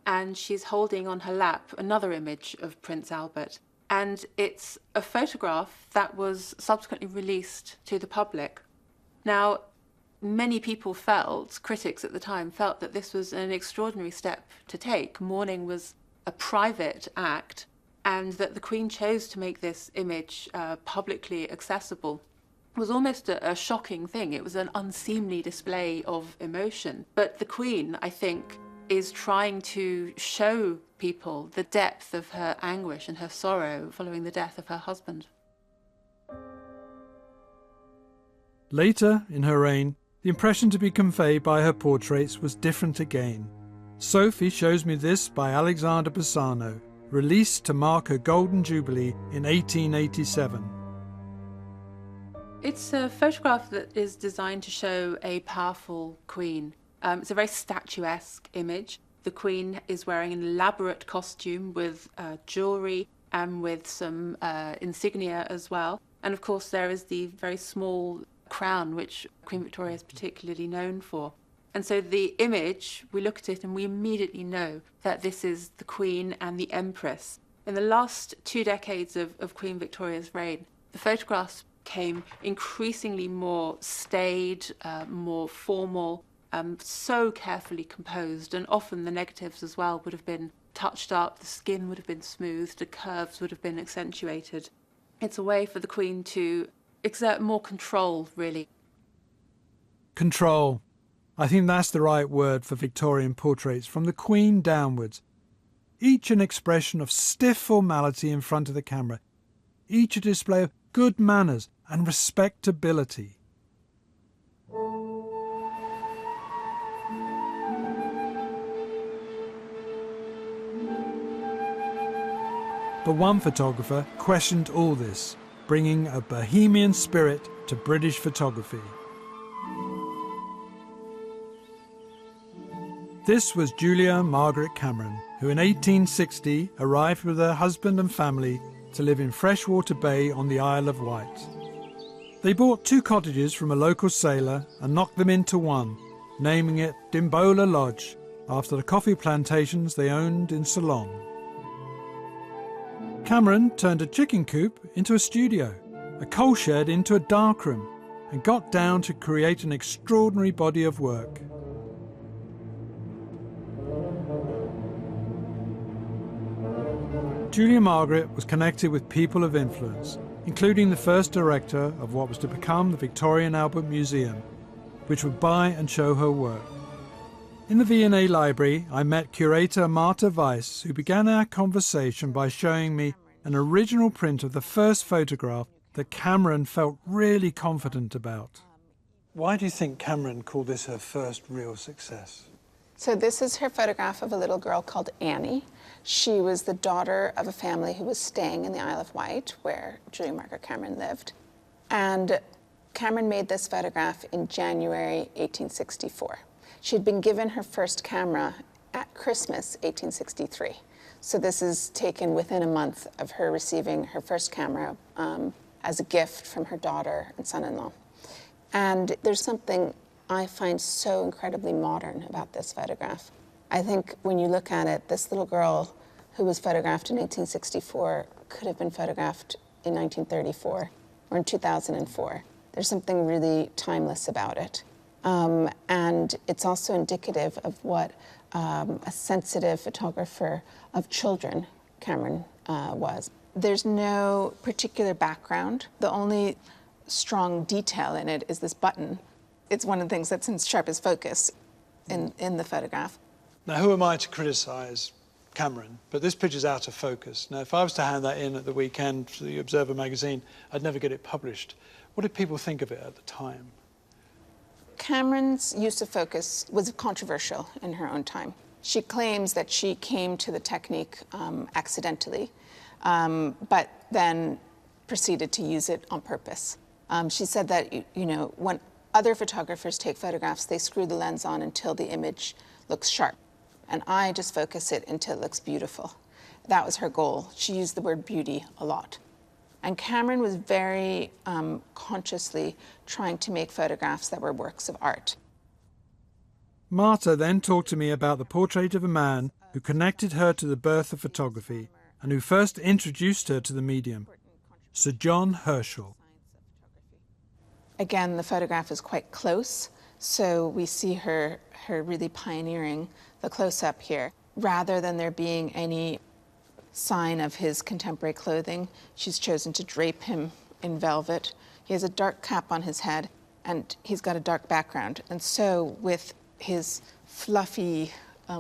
[SPEAKER 9] and she's holding on her lap another image of Prince Albert. And it's a photograph that was subsequently released to the public. Now, Many people felt, critics at the time, felt that this was an extraordinary step to take. Mourning was a private act, and that the Queen chose to make this image publicly accessible was almost a shocking thing. It was an unseemly display of emotion. But the Queen, I think, is trying to show people the depth of her anguish and her sorrow following the death of her husband.
[SPEAKER 1] Later in her reign, the impression to be conveyed by her portraits was different again. Sophie shows me this by Alexander Pisano, released to mark her Golden Jubilee in 1887.
[SPEAKER 9] It's a photograph that is designed to show a powerful queen. It's a very statuesque image. The Queen is wearing an elaborate costume with jewellery and with some insignia as well. And of course there is the very small crown which Queen Victoria is particularly known for. And so the image, we look at it and we immediately know that this is the Queen and the Empress. In the last 2 decades of Queen Victoria's reign, the photographs became increasingly more staid, more formal, so carefully composed, and often the negatives as well would have been touched up, the skin would have been smoothed, the curves would have been accentuated. It's a way for the Queen to exert more control, really.
[SPEAKER 1] Control. I think that's the right word for Victorian portraits from the Queen downwards. Each an expression of stiff formality in front of the camera. Each a display of good manners and respectability. But one photographer questioned all this, bringing a bohemian spirit to British photography. This was Julia Margaret Cameron, who in 1860 arrived with her husband and family to live in Freshwater Bay on the Isle of Wight. They bought 2 cottages from a local sailor and knocked them into one, naming it Dimbola Lodge, after the coffee plantations they owned in Ceylon. Cameron turned a chicken coop into a studio, a coal shed into a darkroom, and got down to create an extraordinary body of work. Julia Margaret was connected with people of influence, including the first director of what was to become the Victorian Albert Museum, which would buy and show her work. In the V&A library, I met curator Marta Weiss, who began our conversation by showing me an original print of the first photograph that Cameron felt really confident about. Why do you think Cameron called this her first real success?
[SPEAKER 12] So this is her photograph of a little girl called Annie. She was the daughter of a family who was staying in the Isle of Wight, where Julia Margaret Cameron lived. And Cameron made this photograph in January 1864. She had been given her first camera at Christmas 1863. So this is taken within a month of her receiving her first camera as a gift from her daughter and son-in-law. And there's something I find so incredibly modern about this photograph. I think when you look at it, this little girl who was photographed in 1864 could have been photographed in 1934 or in 2004. There's something really timeless about it. And it's also indicative of what a sensitive photographer of children Cameron was. There's no particular background. The only strong detail in it is this button. It's one of the things that's in sharpest focus in the photograph.
[SPEAKER 2] Now, who am I to criticise Cameron? But this picture's out of focus. Now, if I was to hand that in at the weekend to the Observer magazine, I'd never get it published. What did people think of it at the time?
[SPEAKER 12] Cameron's use of focus was controversial in her own time. She claims that she came to the technique accidentally, but then proceeded to use it on purpose. She said that, you know, when other photographers take photographs, they screw the lens on until the image looks sharp. And I just focus it until it looks beautiful. That was her goal. She used the word beauty a lot. And Cameron was very consciously trying to make photographs that were works of art.
[SPEAKER 1] Marta then talked to me about the portrait of a man who connected her to the birth of photography and who first introduced her to the medium, Sir John Herschel.
[SPEAKER 12] Again, the photograph is quite close, So we see her really pioneering the close-up here. Rather than there being any sign of his contemporary clothing, she's chosen to drape him in velvet. He has a dark cap on his head, and he's got a dark background. And so with his fluffy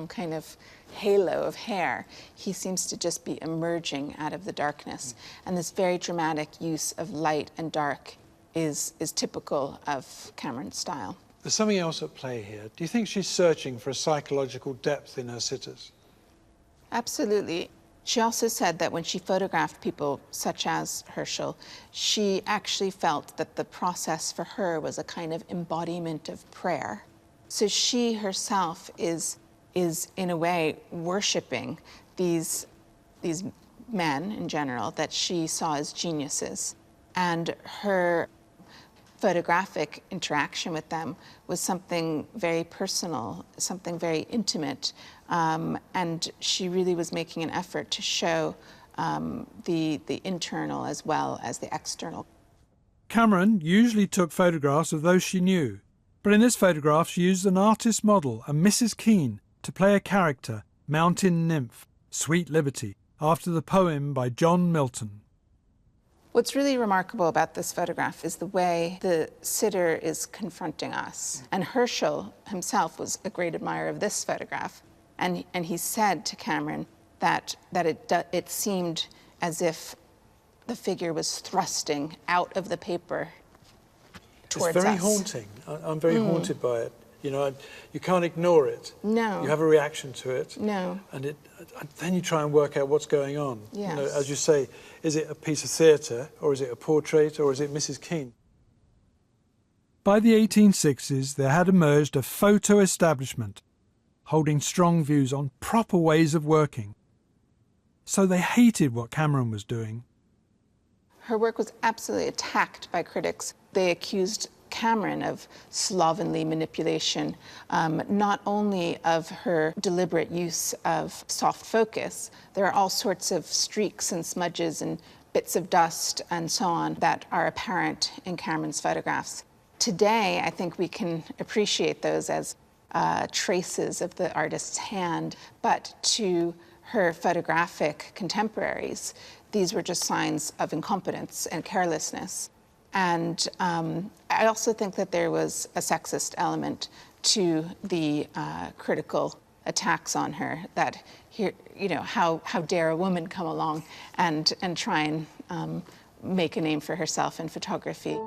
[SPEAKER 12] kind of halo of hair, he seems to just be emerging out of the darkness. And this very dramatic use of light and dark is typical of Cameron's style.
[SPEAKER 2] There's something else at play here. Do you think she's searching for a psychological depth in her sitters?
[SPEAKER 12] Absolutely. She also said that when she photographed people such as Herschel, she actually felt that the process for her was a kind of embodiment of prayer. So she herself is in a way worshipping these men in general that she saw as geniuses. And her photographic interaction with them was something very personal, something very intimate, and she really was making an effort to show the internal as well as the external.
[SPEAKER 1] Cameron usually took photographs of those she knew, but in this photograph she used an artist model, a Mrs. Keene, to play a character, Mountain Nymph, Sweet Liberty, after the poem by John Milton.
[SPEAKER 12] What's really remarkable about this photograph is the way the sitter is confronting us. And Herschel himself was a great admirer of this photograph. And he said to Cameron that it seemed as if the figure was thrusting out of the paper towards us.
[SPEAKER 2] It's very haunting. I'm very haunted by it. You know, you can't ignore it.
[SPEAKER 12] No.
[SPEAKER 2] You have a reaction to it.
[SPEAKER 12] No.
[SPEAKER 2] And then you try and work out what's going on.
[SPEAKER 12] Yes.
[SPEAKER 2] You know, as you say, is it a piece of theatre, or is it a portrait, or is it Mrs. Keene?
[SPEAKER 1] By the 1860s, there had emerged a photo establishment, holding strong views on proper ways of working. So they hated what Cameron was doing.
[SPEAKER 12] Her work was absolutely attacked by critics. They accused Cameron of slovenly manipulation, not only of her deliberate use of soft focus. There are all sorts of streaks and smudges and bits of dust and so on that are apparent in Cameron's photographs. Today, I think we can appreciate those as traces of the artist's hand, but to her photographic contemporaries, these were just signs of incompetence and carelessness. And I also think that there was a sexist element to the critical attacks on her, that here, you know, how dare a woman come along and try and make a name for herself in photography.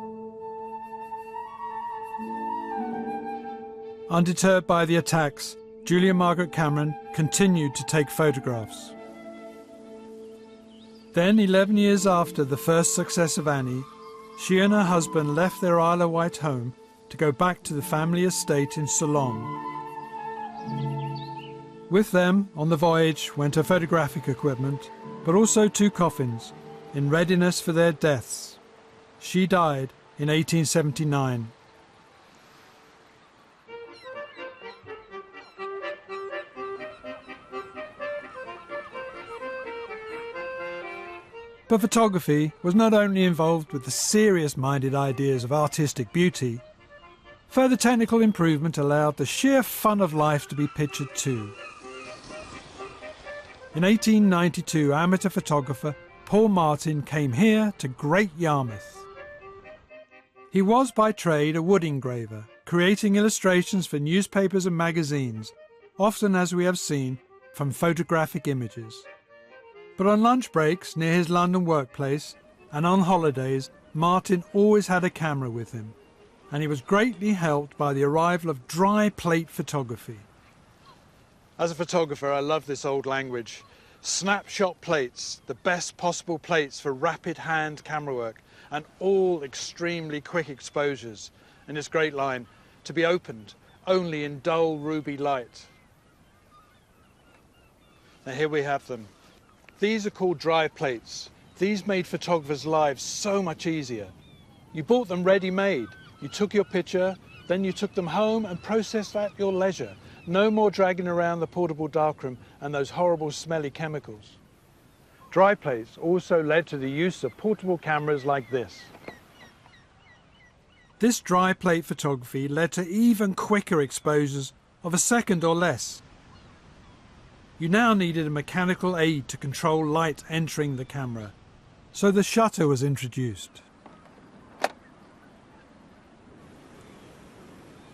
[SPEAKER 1] Undeterred by the attacks, Julia Margaret Cameron continued to take photographs. Then, 11 years after the first success of Annie, she and her husband left their Isle of Wight home to go back to the family estate in Ceylon. With them, on the voyage, went her photographic equipment, but also 2 coffins, in readiness for their deaths. She died in 1879. But photography was not only involved with the serious-minded ideas of artistic beauty. Further technical improvement allowed the sheer fun of life to be pictured too. In 1892, amateur photographer Paul Martin came here to Great Yarmouth. He was by trade a wood engraver, creating illustrations for newspapers and magazines, often, as we have seen, from photographic images. But on lunch breaks near his London workplace and on holidays, Martin always had a camera with him, and he was greatly helped by the arrival of dry plate photography.
[SPEAKER 2] As a photographer, I love this old language. Snapshot plates, the best possible plates for rapid hand camera work, and all extremely quick exposures. And this great line, to be opened only in dull ruby light. Now here we have them. These are called dry plates. These made photographers' lives so much easier. You bought them ready-made. You took your picture, then you took them home and processed at your leisure. No more dragging around the portable darkroom and those horrible smelly chemicals. Dry plates also led to the use of portable cameras like this.
[SPEAKER 1] This dry plate photography led to even quicker exposures of a second or less. You now needed a mechanical aid to control light entering the camera, so the shutter was introduced.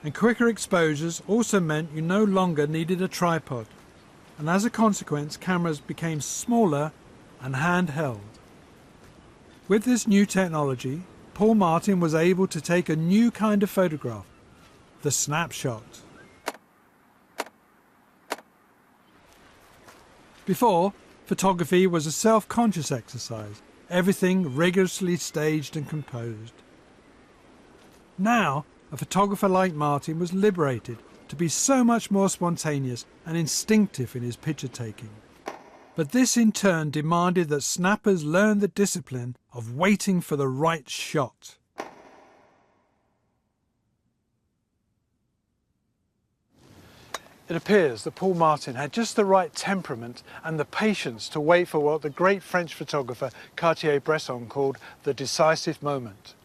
[SPEAKER 1] And quicker exposures also meant you no longer needed a tripod, and as a consequence cameras became smaller and handheld. With this new technology, Paul Martin was able to take a new kind of photograph, the snapshot. Before, photography was a self-conscious exercise, everything rigorously staged and composed. Now, a photographer like Martin was liberated to be so much more spontaneous and instinctive in his picture taking. But this in turn demanded that snappers learn the discipline of waiting for the right shot.
[SPEAKER 2] It appears that Paul Martin had just the right temperament and the patience to wait for what the great French photographer Cartier-Bresson called the decisive moment.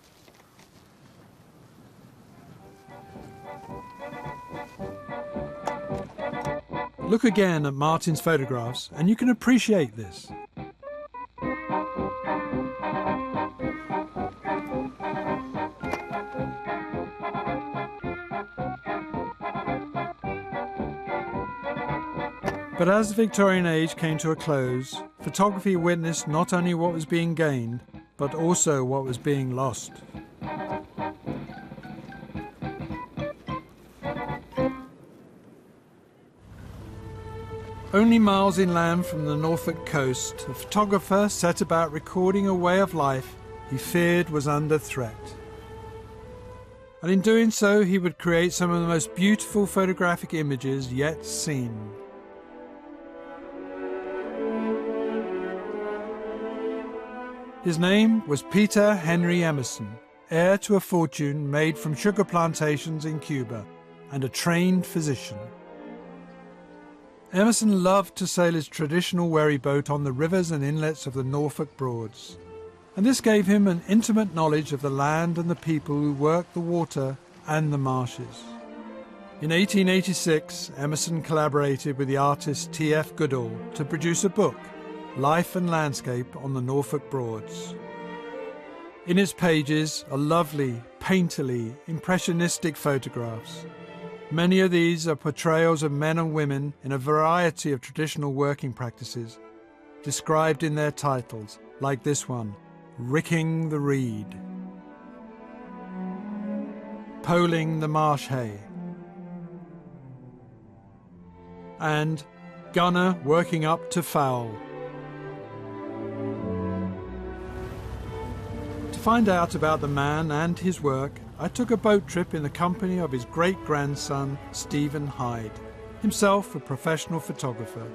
[SPEAKER 1] Look again at Martin's photographs and you can appreciate this. But as the Victorian age came to a close, photography witnessed not only what was being gained, but also what was being lost. Only miles inland from the Norfolk coast, a photographer set about recording a way of life he feared was under threat. And in doing so, he would create some of the most beautiful photographic images yet seen. His name was Peter Henry Emerson, heir to a fortune made from sugar plantations in Cuba, and a trained physician. Emerson loved to sail his traditional wherry boat on the rivers and inlets of the Norfolk Broads, and this gave him an intimate knowledge of the land and the people who worked the water and the marshes. In 1886, Emerson collaborated with the artist T.F. Goodall to produce a book, Life and Landscape on the Norfolk Broads. In its pages are lovely, painterly, impressionistic photographs. Many of these are portrayals of men and women in a variety of traditional working practices, described in their titles, like this one, Ricking the Reed, Poling the Marsh Hay, and Gunner Working Up to Fowl. To find out about the man and his work, I took a boat trip in the company of his great-grandson, Stephen Hyde, himself a professional photographer.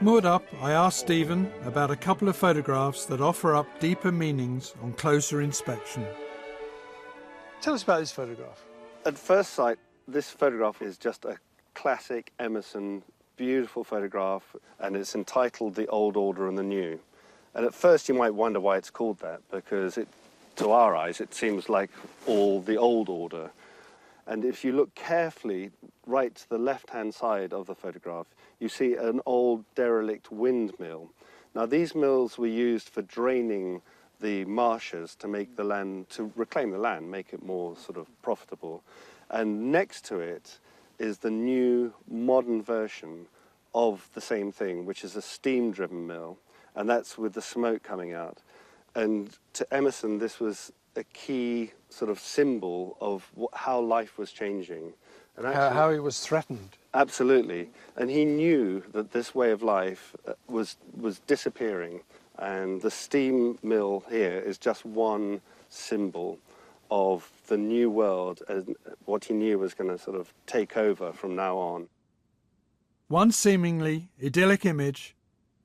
[SPEAKER 1] Moored up, I asked Stephen about a couple of photographs that offer up deeper meanings on closer inspection.
[SPEAKER 2] Tell us about this photograph.
[SPEAKER 13] At first sight, this photograph is just a classic Emerson, beautiful photograph, and it's entitled The Old Order and the New. And at first you might wonder why it's called that, because to our eyes it seems like all the old order. And if you look carefully right to the left-hand side of the photograph, you see an old derelict windmill. Now these mills were used for draining the marshes to make the land, to reclaim the land, make it more sort of profitable. And next to it is the new modern version of the same thing, which is a steam-driven mill. And that's with the smoke coming out. And to Emerson, this was a key sort of symbol of how life was changing. And actually,
[SPEAKER 2] how he was threatened.
[SPEAKER 13] Absolutely. And he knew that this way of life was disappearing. And the steam mill here is just one symbol of the new world and what he knew was going to sort of take over from now on.
[SPEAKER 1] One seemingly idyllic image,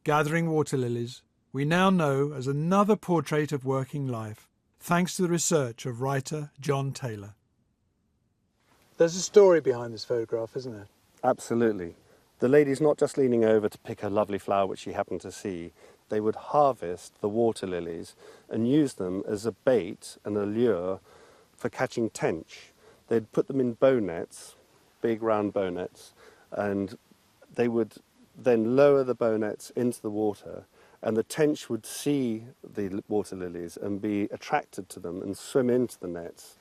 [SPEAKER 1] gathering water lilies, we now know as another portrait of working life, thanks to the research of writer John Taylor.
[SPEAKER 2] There's a story behind this photograph, isn't there?
[SPEAKER 13] Absolutely. The lady's not just leaning over to pick a lovely flower which she happened to see. they would harvest the water lilies and use them as a bait and a lure for catching tench. They'd put them in bow nets, big round bow nets, and they would then lower the bow nets into the water, and the tench would see the water lilies and be attracted to them and swim into the nets.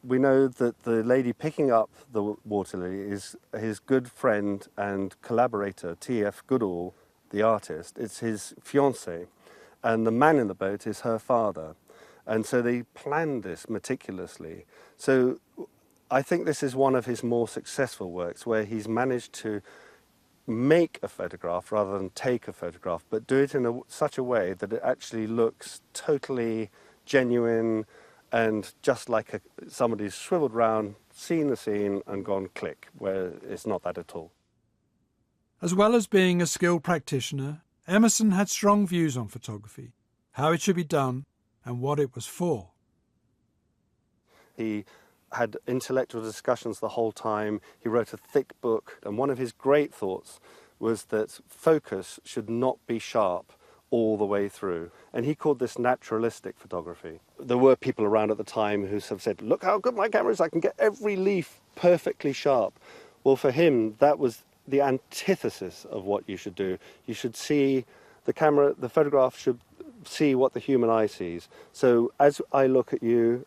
[SPEAKER 13] We know that the lady picking up the water lily is his good friend and collaborator, T.F. Goodall, the artist. It's his fiancée, and the man in the boat is her father. And so they planned this meticulously. So I think this is one of his more successful works, where he's managed to make a photograph rather than take a photograph, but do it in such a way that it actually looks totally genuine and just like somebody's swiveled round, seen the scene and gone click, where it's not that at all.
[SPEAKER 1] As well as being a skilled practitioner, Emerson had strong views on photography, how it should be done and what it was for.
[SPEAKER 13] He had intellectual discussions the whole time. He wrote a thick book, and one of his great thoughts was that focus should not be sharp all the way through. And he called this naturalistic photography. There were people around at the time who have said, look how good my camera is, I can get every leaf perfectly sharp. Well, for him, that was the antithesis of what you should do. You should see the camera, the photograph should see what the human eye sees. So as I look at you,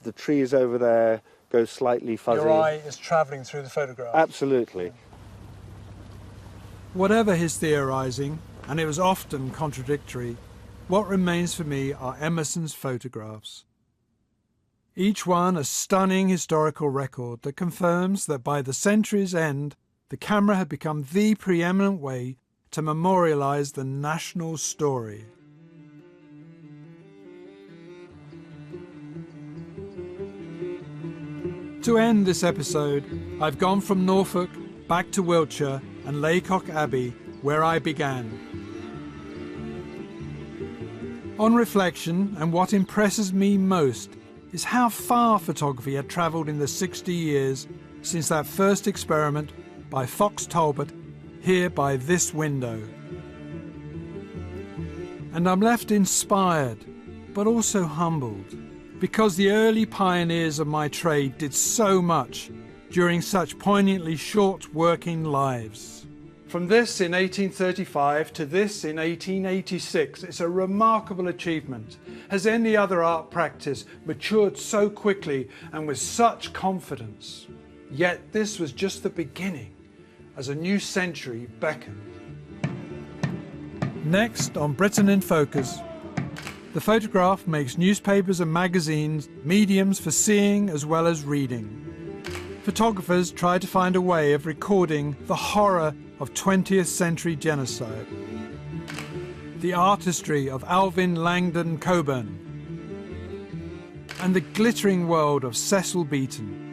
[SPEAKER 13] the trees over there go slightly fuzzy.
[SPEAKER 2] Your eye is travelling through the photograph.
[SPEAKER 13] Absolutely.
[SPEAKER 1] Whatever his theorising, and it was often contradictory, what remains for me are Emerson's photographs. Each one a stunning historical record that confirms that by the century's end, the camera had become the preeminent way to memorialise the national story. To end this episode, I've gone from Norfolk back to Wiltshire and Laycock Abbey, where I began. On reflection, and what impresses me most, is how far photography had travelled in the 60 years since that first experiment by Fox Talbot here by this window. And I'm left inspired, but also humbled, because the early pioneers of my trade did so much during such poignantly short working lives.
[SPEAKER 2] From this in 1835 to this in 1886, it's a remarkable achievement. Has any other art practice matured so quickly and with such confidence? Yet this was just the beginning, as a new century beckoned.
[SPEAKER 1] Next on Britain in Focus, the photograph makes newspapers and magazines mediums for seeing as well as reading. Photographers try to find a way of recording the horror of 20th century genocide, the artistry of Alvin Langdon Coburn, and the glittering world of Cecil Beaton.